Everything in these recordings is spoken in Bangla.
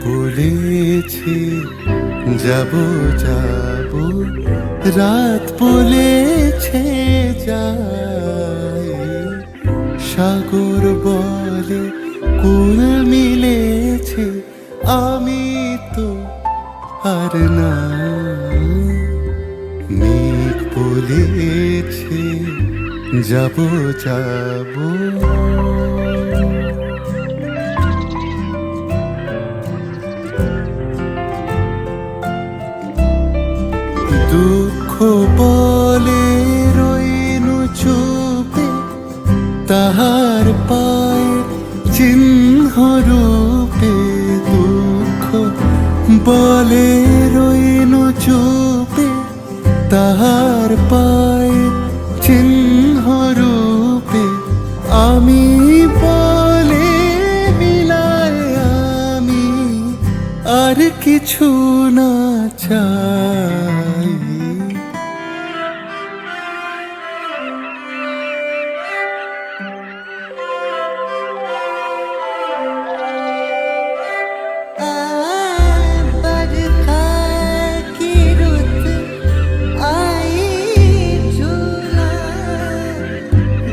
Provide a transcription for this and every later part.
বলেছে যাব যাব, রাত বলেছে যায়, সাগর বলে কুল মিলেছে, আমি তো আর না। মেঘ বলেছে যাব যাব, দুঃখ বলে রইনু চুপে, তাহার পায়ের চিহ্ন রূপে। দুঃখ বলে রইনু চুপে, তাহার পায়ের চিহ্ন রূপে। আমি বলে বিলায় আমি আর কিছু না চাই।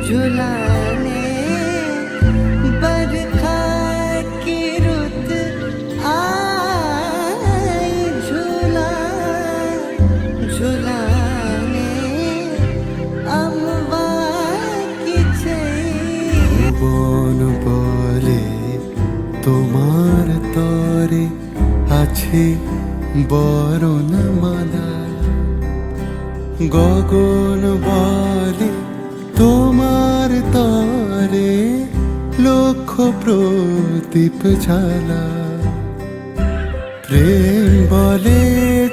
झुलाने बरखा की रुत आई, झूला झुलाने अम्मा की चाहिए। বন বলে তোমার তরে আছে বরণ মালা, গগন বলে তোমার তরে লক্ষ প্রদীপ জ্বালা। প্রেম বলে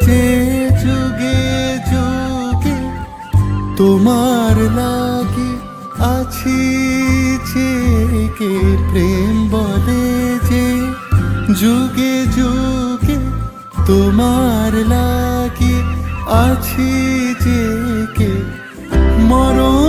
যে যুগে যুগে তোমার লাগে আছি জেগে। প্রেম বলে যে যুগে যুগে তোমার লাগে আছি জেগে। মরণ